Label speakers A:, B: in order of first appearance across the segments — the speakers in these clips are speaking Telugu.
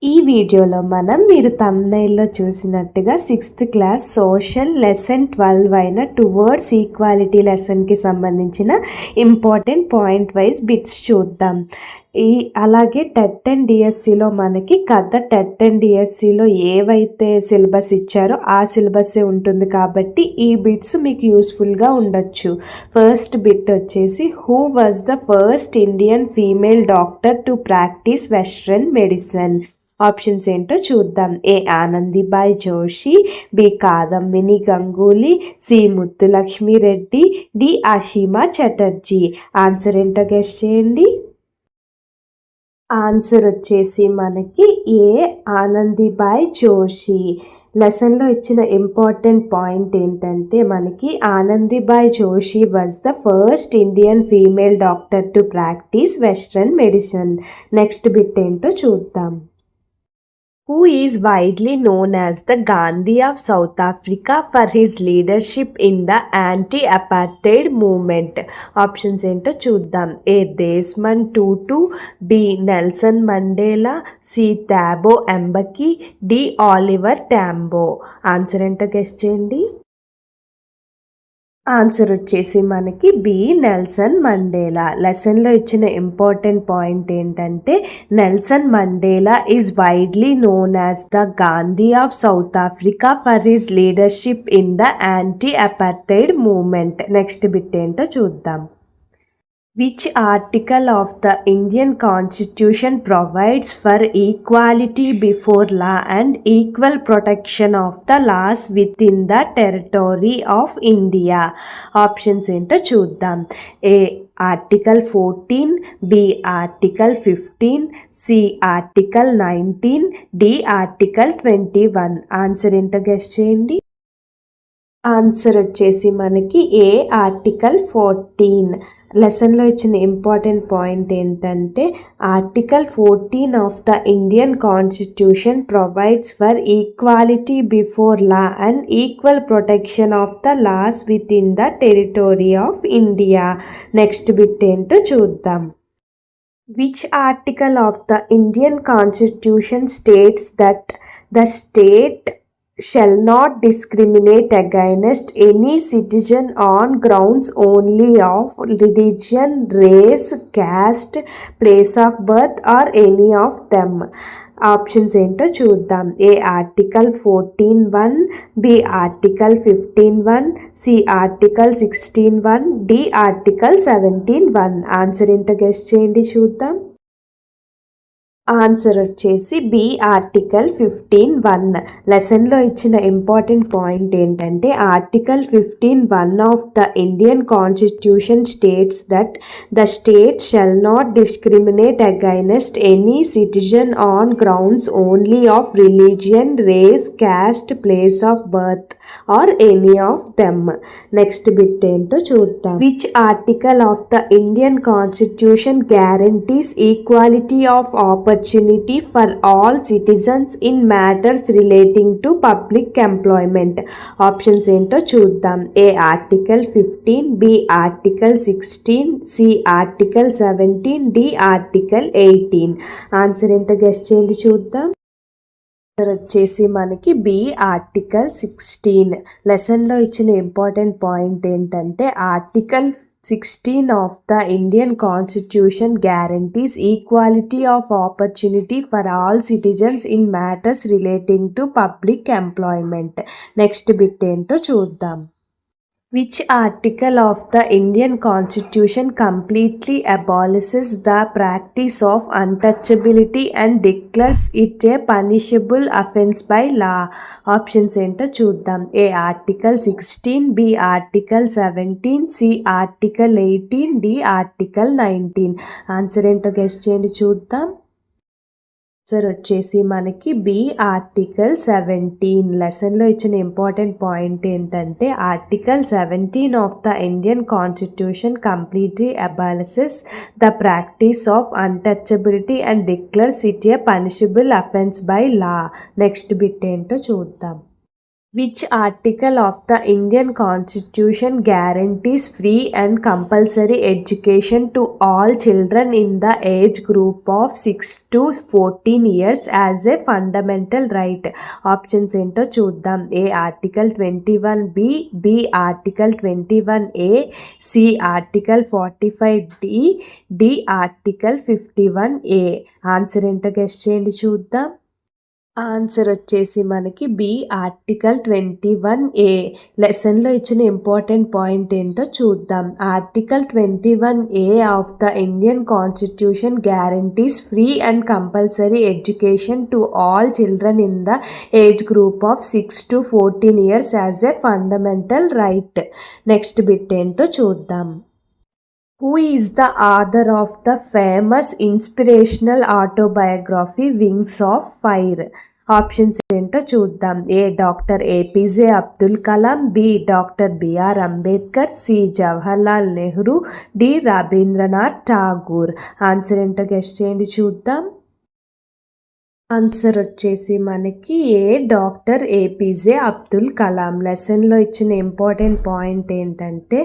A: ఈ వీడియోలో మీరు థంబ్‌నెయిల్‌లో చూసినట్టుగా 6th క్లాస్ సోషల్ లెసన్ 12 అయిన టువర్డ్స్ ఈక్వాలిటీ లెసన్‌కి సంబంధించిన ఇంపార్టెంట్ పాయింట్ వైజ్ బిట్స్ చూద్దాం. అలాగే టెట్ అండ్ డిఎస్సిలో మనకి టెట్ అండ్ డిఎస్సిలో ఏవైతే సిలబస్ ఇచ్చారో ఆ సిలబస్సే ఉంటుంది కాబట్టి ఈ బిట్స్ మీకు యూస్ఫుల్గా ఉండొచ్చు. ఫస్ట్ బిట్ వచ్చేసి who was the first Indian female doctor to practise western medicine. Options ఏంటో చూద్దాం. A Anandibai Joshi, B Kadambini Ganguly, C Muthulakshmi Reddy, D Ashima Chatterjee. Answer ఏంటో గెస్ చేయండి. ఆన్సర్ వచ్చేసి మనకి ఏ ఆనందీబాయ్ జోషి. లెసన్లో ఇచ్చిన ఇంపార్టెంట్ పాయింట్ ఏంటంటే మనకి Anandibai Joshi was the first Indian female doctor to practise western medicine. Next bit ఏంటో చూద్దాం. Who is widely known as the Gandhi of South Africa for his leadership in the anti-apartheid movement? Options ఏంటో చూద్దాం. A Desmond Tutu, B Nelson Mandela, C Thabo Mbeki, D Oliver Tambo. Answer ఏంటో గెస్ చేయండి. ఆన్సర్ వచ్చేసి మనకి బి నెల్సన్ మండేలా. లెసన్లో ఇచ్చిన ఇంపార్టెంట్ పాయింట్ ఏంటంటే Nelson Mandela is widely known as the Gandhi of South Africa for his leadership in the anti apartheid movement. Next bit ఏంటో చూద్దాం. Which article of the Indian Constitution provides for equality before law and equal protection of the laws within the territory of India? Options ఏంటో చూద్దాం. A article 14, B article 15, C article 19, D article 21. Answer ఏంటో గెస్ చేయండి. ఆన్సర్ వచ్చేసి మనకి ఏ ఆర్టికల్ 14. లెసన్లో ఇచ్చిన ఇంపార్టెంట్ పాయింట్ ఏంటంటే article 14 of the Indian constitution provides for equality before law and equal protection of the laws within the territory of India. Next bit ఏంటో చూద్దాం. Which article of the Indian constitution states that the state shall not discriminate against any citizen on grounds only of religion, race, caste, place of birth or any of them? Options ఏంటో చూద్దాం. A article 14(1), B article 15(1), C article 16(1), D article 17(1). Answer ఏంటో గెస్ చేయండి చూద్దాం. ఆన్సర్ వచ్చేసి బి ఆర్టికల్ 15(1). లెసన్లో ఇచ్చిన ఇంపార్టెంట్ పాయింట్ ఏంటంటే article 15(1) of the Indian constitution states that the state shall not discriminate against any citizen on grounds only of religion, race, caste, place of birth or any of them. Next bit ఏంటో చూద్దాం. Which article of the Indian constitution guarantees equality of opportunity for all citizens in matters relating to public employment. Options ఏంటో చూద్దాం. A article 15, B article 16, C article 17, D article 18. Answer ఏంటో గెస్ చేయండి చూద్దాం. ఆన్సర్ వచ్చేసి మనకి బి ఆర్టికల్ 16. లెసన్లో ఇచ్చిన ఇంపార్టెంట్ పాయింట్ ఏంటంటే article 16 of the Indian constitution guarantees equality of opportunity for all citizens in matters relating to public employment. Next bit ఏంటో చూద్దాం. Which article of the Indian Constitution completely abolishes the practice of untouchability and declares it a punishable offence by law? Options ఏంటో చూద్దాం. A article 16, B article 17, C article 18, D article 19. Answer ఏంటో గెస్ చేయండి చూద్దాం. ఆన్సర్ వచ్చేసి మనకి బి ఆర్టికల్ 17. లెసన్లో ఇచ్చిన ఇంపార్టెంట్ పాయింట్ ఏంటంటే article 17 of the Indian constitution completely abolishes the practice of untouchability and declares it a punishable offence by law. Next bit ఏంటో చూద్దాం. Which article of the Indian Constitution guarantees free and compulsory education to all children in the age group of 6 to 14 years as a fundamental right? Options ఏంటో చూద్దాం. A Article 21B, B Article 21A, C Article 45D, D Article 51A. Answer ఏంటో గెస్ చేయండి చూద్దాం. ఆన్సర్ వచ్చేసి మనకి బి ఆర్టికల్ 21A. లెసన్లో ఇచ్చిన ఇంపార్టెంట్ పాయింట్ ఏంటో చూద్దాం. Article 21A of the Indian constitution guarantees free and compulsory education to all children in the age group of 6 to 14 years as a fundamental right. Next bit ఏంటో చూద్దాం. Who is the author of the famous inspirational autobiography Wings of Fire? Options ఏంటో చూద్దాం. A doctor APJ Abdul Kalam, B doctor BR Ambedkar, C Jawaharlal Nehru, D Rabindranath Tagore. Answer ఏంటో గెస్ చేయండి చూద్దాం. ఆన్సర్ వచ్చేసి మనకి A doctor APJ Abdul Kalam. లెసన్లో ఇచ్చిన ఇంపార్టెంట్ పాయింట్ ఏంటంటే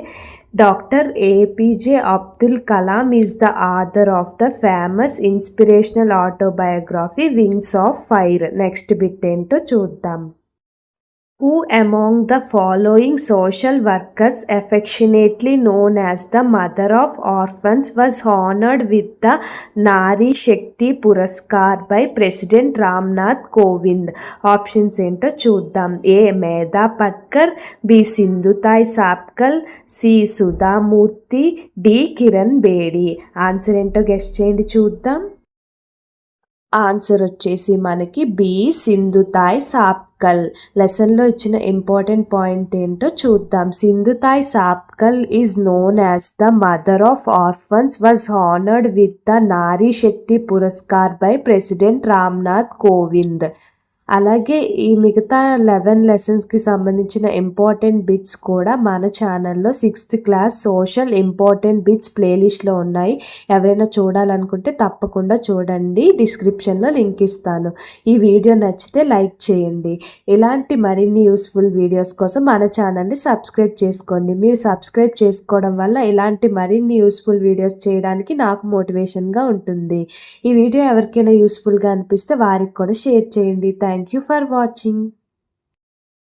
A: doctor APJ Abdul Kalam is the author of the famous inspirational autobiography Wings of Fire. Next bit ఏంటో చూద్దాం. Who among the following social workers, affectionately known as the mother of orphans, was honored with the Nari Shakti Puraskar by President Ramnath Kovind? Options ఏంటో చూద్దాం. A Medha Patkar, B Sindhutai Sapkal, C Sudha Murthy, D Kiran Bedi. Answer ఏంటో గెస్ చేయండి చూద్దాం. ఆన్సర్ వచ్చేసి మనకి బి సింధుతాయ్ సాప్కల్. లెసన్లో ఇచ్చిన ఇంపార్టెంట్ పాయింట్ ఏంటో చూద్దాం. Sindhutai Sapkal is known as the mother of orphans, was honoured with the Nari Shakti Puraskar by president Ramnath Kovind. అలాగే ఈ మిగతా 11 లెసన్స్కి సంబంధించిన ఇంపార్టెంట్ బిట్స్ కూడా మన ఛానల్లో 6th class social important bits ప్లేలిస్ట్లో ఉన్నాయి. ఎవరైనా చూడాలనుకుంటే తప్పకుండా చూడండి. డిస్క్రిప్షన్లో లింక్ ఇస్తాను. ఈ వీడియో నచ్చితే లైక్ చేయండి. ఇలాంటి మరిన్ని యూస్ఫుల్ వీడియోస్ కోసం మన ఛానల్ని సబ్స్క్రైబ్ చేసుకోండి. మీరు సబ్స్క్రైబ్ చేసుకోవడం వల్ల ఇలాంటి మరిన్ని యూస్ఫుల్ వీడియోస్ చేయడానికి నాకు మోటివేషన్గా ఉంటుంది. ఈ వీడియో ఎవరికైనా యూస్ఫుల్గా అనిపిస్తే వారికి కూడా షేర్ చేయండి. Thank you for watching.